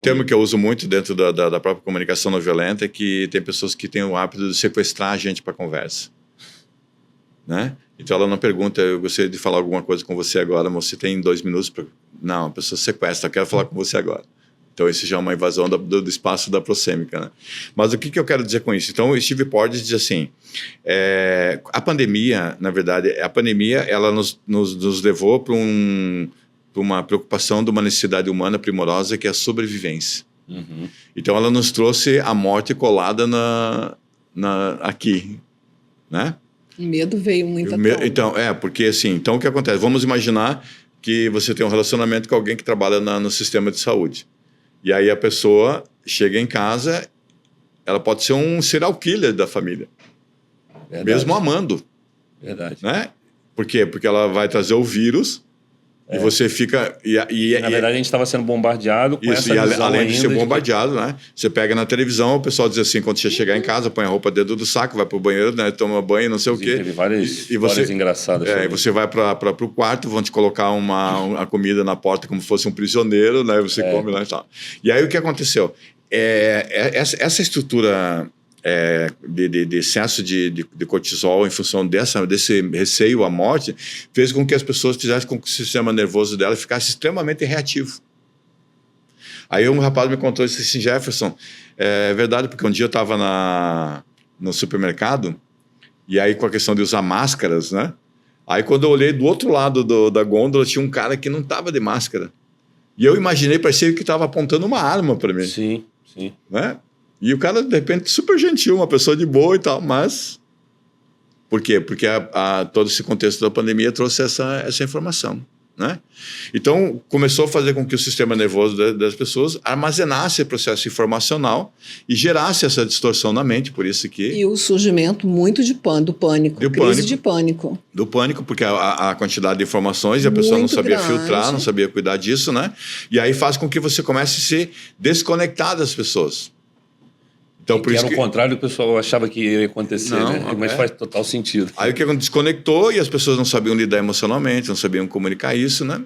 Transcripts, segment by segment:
termo que eu uso muito dentro da própria comunicação não violenta é que tem pessoas que têm o hábito de sequestrar a gente para conversa, né? Então ela não pergunta, eu gostaria de falar alguma coisa com você agora, mas você tem 2 minutos para... Não, a pessoa sequestra, eu quero falar com você agora. Então isso já é uma invasão do espaço da prosêmica, né? Mas o que eu quero dizer com isso? Então o Steve Porges diz assim, a pandemia, na verdade, ela nos levou para uma preocupação de uma necessidade humana primorosa, que é a sobrevivência. Uhum. Então ela nos trouxe a morte colada aqui, né? O medo veio muito à tona. Então, porque assim, então o que acontece? Vamos imaginar que você tem um relacionamento com alguém que trabalha no sistema de saúde. E aí a pessoa chega em casa, ela pode ser um serial killer da família. Verdade. Mesmo amando. Verdade. Né? Por quê? Porque ela vai trazer o vírus e você fica... Na verdade, a gente estava sendo bombardeado com essa visão além de ser ainda bombardeado, né? Você pega na televisão, o pessoal diz assim, quando você chegar em casa, põe a roupa dentro do saco, vai pro banheiro, né? Toma banho, não sei o quê. Teve várias histórias engraçadas. E você vai para o quarto, vão te colocar uma comida na porta como se fosse um prisioneiro, né? Você come lá e tal. E aí o que aconteceu? Essa estrutura de excesso de cortisol em função desse receio à morte fez com que as pessoas fizessem com que o sistema nervoso dela ficasse extremamente reativo. Aí um rapaz me contou isso assim, Jefferson, é verdade, porque um dia eu estava no supermercado e aí com a questão de usar máscaras, né? Aí quando eu olhei do outro lado da gôndola tinha um cara que não estava de máscara. E eu imaginei, parecia que estava apontando uma arma para mim. Sim. Né? E o cara, de repente, super gentil, uma pessoa de boa e tal, mas... Por quê? Porque todo esse contexto da pandemia trouxe essa informação, né? Então, começou a fazer com que o sistema nervoso das pessoas armazenasse esse processo informacional e gerasse essa distorção na mente, por isso que... E o surgimento muito do pânico, crise de pânico. Do pânico, porque a quantidade de informações e a pessoa muito não sabia grande. filtrar, não sabia cuidar disso, né? E aí faz com que você comece a se desconectar das pessoas. Então, por isso era o contrário do que o pessoal achava que ia acontecer, né? Mas faz total sentido. Aí o que desconectou e as pessoas não sabiam lidar emocionalmente, não sabiam comunicar isso, né?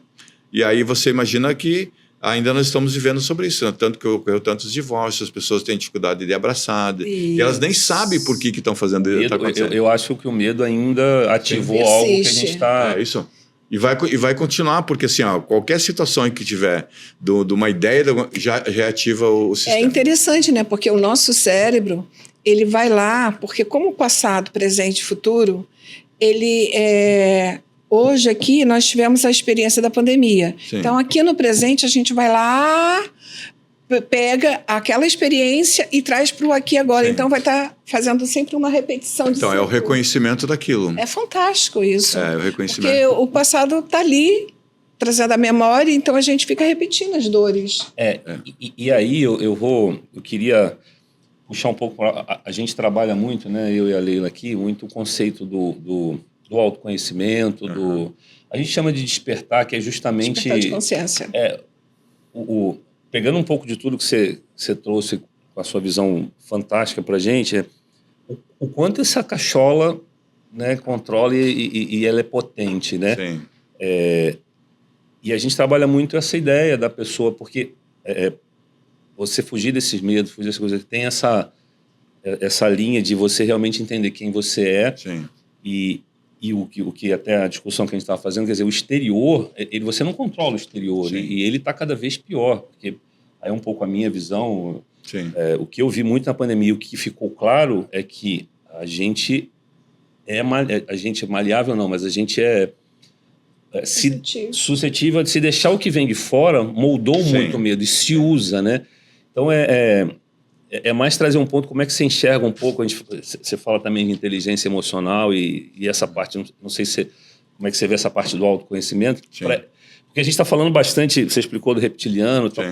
E aí você imagina que ainda nós estamos vivendo sobre isso, né? Tanto que ocorreu tantos divórcios, as pessoas têm dificuldade de abraçar, e elas nem sabem por que estão fazendo isso. Eu acho que o medo ainda ativou algo que a gente está... É isso. E vai continuar, porque assim, qualquer situação em que tiver de uma ideia, já reativa o sistema. É interessante, né? Porque o nosso cérebro, ele vai lá, porque como o passado, presente e futuro, ele hoje aqui nós tivemos a experiência da pandemia. Sim. Então aqui no presente a gente vai lá, pega aquela experiência e traz para o aqui e agora. Sim. Então vai estar fazendo sempre uma repetição de Então, é o reconhecimento daquilo. É fantástico isso. É, o reconhecimento. Porque o passado está ali, trazendo a memória, então a gente fica repetindo as dores. E aí eu queria puxar um pouco... A gente trabalha muito, né, eu e a Leila aqui, muito o conceito do autoconhecimento, a gente chama de despertar, que é justamente... Despertar de consciência. Pegando um pouco de tudo que você trouxe com a sua visão fantástica para a gente, o quanto essa cachola, né, controla e ela é potente, né? Sim. E a gente trabalha muito essa ideia da pessoa, porque você fugir desses medos, fugir dessas coisas, tem essa linha de você realmente entender quem você é. Sim. E o que até a discussão que a gente estava fazendo, quer dizer, o exterior, você não controla o exterior, e ele está cada vez pior, porque aí é um pouco a minha visão. Sim. O que eu vi muito na pandemia, o que ficou claro é que a gente é maleável, não, mas a gente suscetível de se deixar o que vem de fora, moldou muito o medo e se usa, né? Então é mais trazer um ponto, como é que você enxerga um pouco, você fala também de inteligência emocional e essa parte, não sei como é que você vê essa parte do autoconhecimento, porque a gente está falando bastante, você explicou do reptiliano e tal,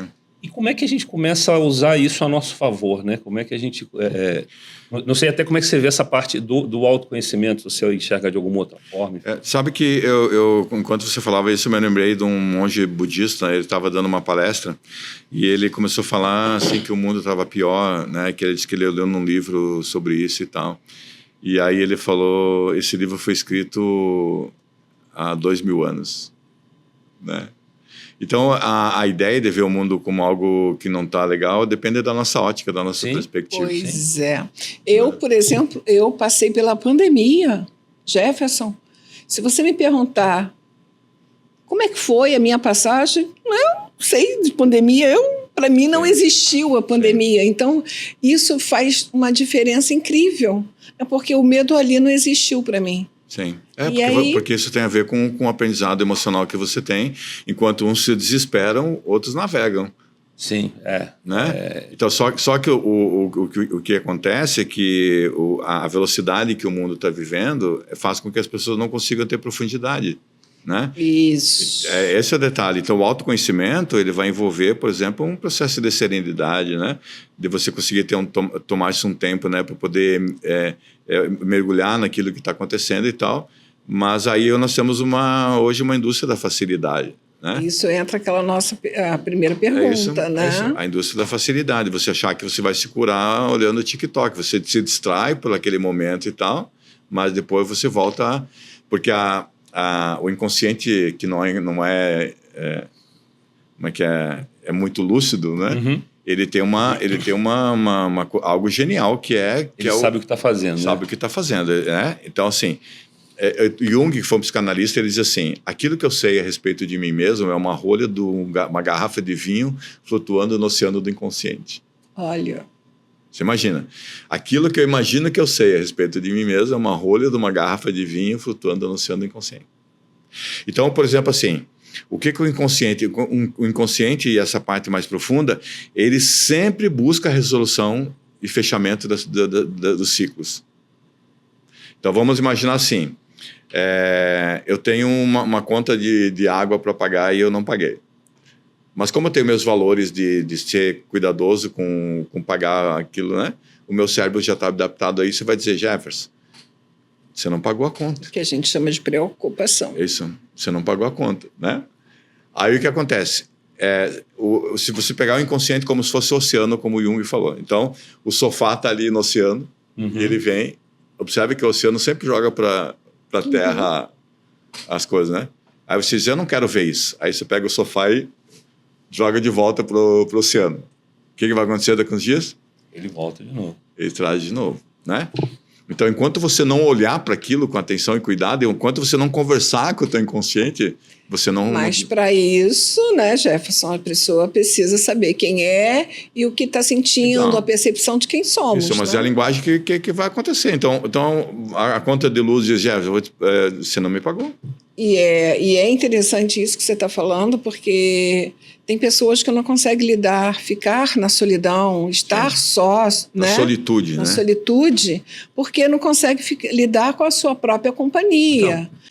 e como é que a gente começa a usar isso a nosso favor, né? Como é que a gente... não sei até como é que você vê essa parte do autoconhecimento, se você enxerga de alguma outra forma. Sabe que eu, enquanto você falava isso, eu me lembrei de um monge budista, ele estava dando uma palestra e ele começou a falar assim, que o mundo estava pior, né? Que ele disse que ele leu num livro sobre isso e tal. E aí ele falou, esse livro foi escrito há 2000 anos, né? Então, a ideia de ver o mundo como algo que não está legal depende da nossa ótica, da nossa perspectiva. Pois é. Eu, por exemplo, eu passei pela pandemia, Jefferson. Se você me perguntar como é que foi a minha passagem, eu sei de pandemia, para mim não existiu a pandemia. Então, isso faz uma diferença incrível. É porque o medo ali não existiu para mim. Sim, porque isso tem a ver com o aprendizado emocional que você tem. Enquanto uns se desesperam, outros navegam. Sim, né? Então, só que o que acontece é que a velocidade que o mundo está vivendo faz com que as pessoas não consigam ter profundidade. Né? Isso. Esse é o detalhe. Então, o autoconhecimento ele vai envolver, por exemplo, um processo de serenidade, né? De você conseguir tomar-se um tempo, né, para poder mergulhar naquilo que está acontecendo e tal. Mas aí nós temos hoje uma indústria da facilidade. Né? Isso entra a primeira pergunta, né? A indústria da facilidade. Você achar que você vai se curar olhando o TikTok. Você se distrai por aquele momento e tal, mas depois você volta... Porque o inconsciente que não é muito lúcido, né? Uhum. Ele tem algo genial que ele sabe o que está fazendo. Sabe o que está fazendo, né? Então, assim, Jung, que foi um psicanalista, ele diz assim: aquilo que eu sei a respeito de mim mesmo é uma rolha de uma garrafa de vinho flutuando no oceano do inconsciente. Olha. Você imagina? Aquilo que eu imagino que eu sei a respeito de mim mesmo é uma rolha de uma garrafa de vinho flutuando no oceano do inconsciente. Então, por exemplo, assim, o que o inconsciente e essa parte mais profunda, ele sempre busca a resolução e fechamento dos ciclos. Então, vamos imaginar assim, eu tenho uma conta de água para pagar e eu não paguei. Mas como eu tenho meus valores de ser cuidadoso com pagar aquilo, né? O meu cérebro já está adaptado a isso e vai dizer: Jefferson, você não pagou a conta. Que a gente chama de preocupação. Isso, você não pagou a conta, né? Aí o que acontece? Se você pegar o inconsciente como se fosse o oceano, como o Jung falou. Então, o sofá está ali no oceano, e ele vem. Observe que o oceano sempre joga para a terra as coisas, né? Aí você diz: eu não quero ver isso. Aí você pega o sofá e joga de volta para o oceano. O que vai acontecer daqui a uns dias? Ele volta de novo. Ele traz de novo, né? Então, enquanto você não olhar para aquilo com atenção e cuidado, enquanto você não conversar com o teu inconsciente, você não... Mas para isso, né, Jefferson, a pessoa precisa saber quem é e o que está sentindo, então, a percepção de quem somos. Isso, mas né? É a linguagem que vai acontecer. Então a conta de luz diz: Jefferson, você não me pagou. E é interessante isso que você está falando, porque tem pessoas que não conseguem ficar na solidão, estar só, na né? solitude, na solitude, porque não consegue lidar com a sua própria companhia.